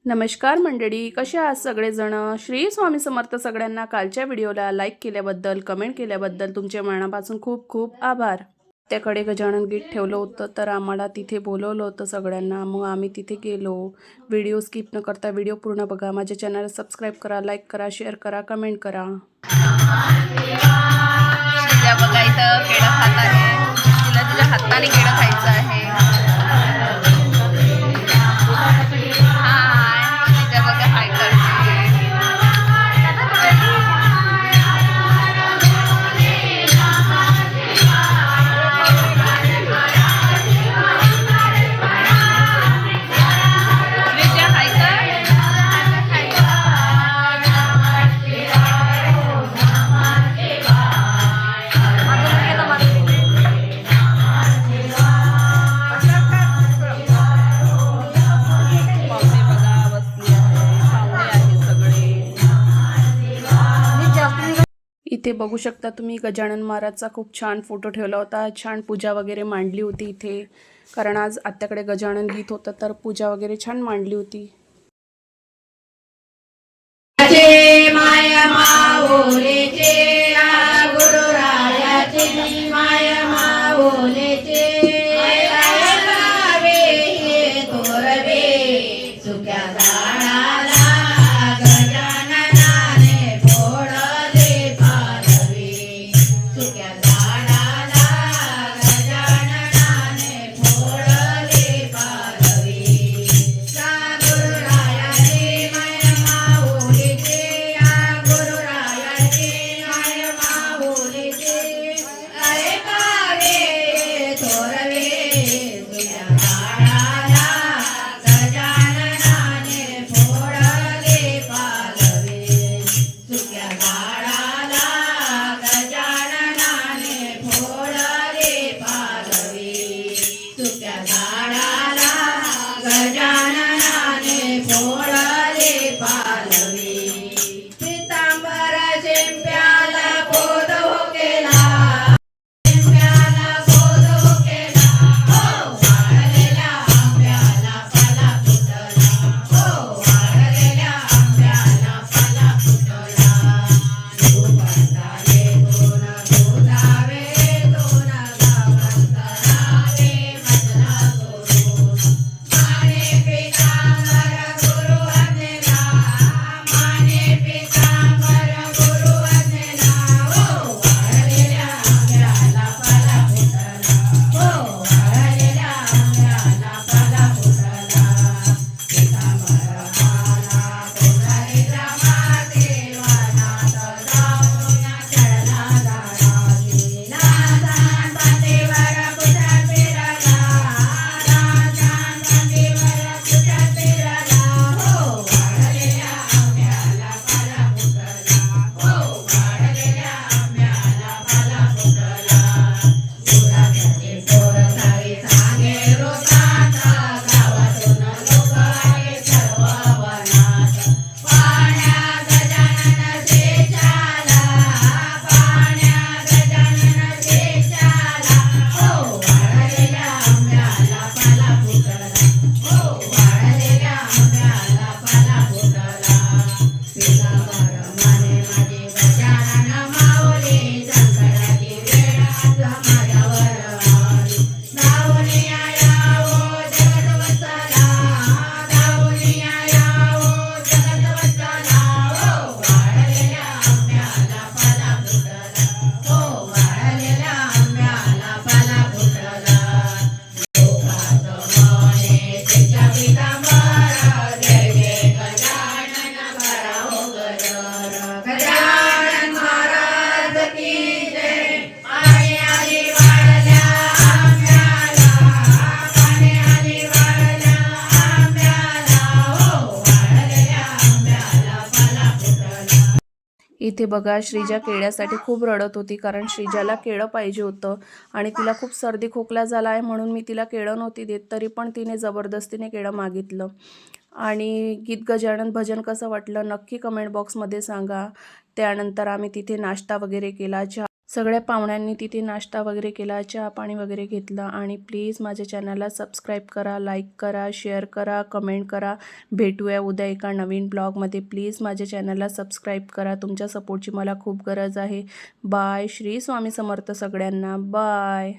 नमस्कार मंडळी, कसे आहात सगळेजण? श्री स्वामी समर्थ. सगळ्यांना कालच्या व्हिडिओला लाईक केल्याबद्दल, कमेंट केल्याबद्दल तुमचे मनापासून खूप खूप आभार. त्याकडे गजानन गीत ठेवलं होतं तर आम्हाला तिथे बोलवलं होतं सगळ्यांना. मग आम्ही तिथे गेलो. व्हिडिओ स्किप न करता व्हिडिओ पूर्ण बघा. माझ्या चॅनलला सबस्क्राईब करा, लाईक करा, शेअर करा, कमेंट करा. तिच्या बघा इथं केळं खात आहे. तिला तिच्या हाताने केळं खायचं आहे. इथे बघू शकता तुम्ही गजानन महाराजचा खूप छान फोटो ठेवला होता. छान पूजा वगैरे मांडली होती इथे, कारण आज आत्याकडे गजानन गीत होतं तर पूजा वगैरे छान मांडली होती. इथे बघा श्रीजा केळ्यासाठी खूप रडत होती, कारण श्रीजाला केळं पाहिजे होतं आणि तिला खूप सर्दी खोकला झाला आहे म्हणून मी तिला केळं नव्हती देत, तरी पण तिने जबरदस्तीने केळं मागितलं. आणि गीत गजानन भजन कसं वाटलं नक्की कमेंट बॉक्समध्ये सांगा. त्यानंतर आम्ही तिथे नाश्ता वगैरे केला. सगळ्या पाहुण्यांनी तिथे नाश्ता वगैरे केला, चहा पाणी वगैरे घेतलं. आणि प्लीज माझ्या चॅनलला सबस्क्राईब करा, लाईक करा, शेअर करा, कमेंट करा. भेटूया उद्या एका नवीन ब्लॉगमध्ये. प्लीज माझ्या चॅनलला सबस्क्राईब करा. तुमच्या सपोर्टची मला खूप गरज आहे. बाय. श्री स्वामी समर्थ सगळ्यांना. बाय.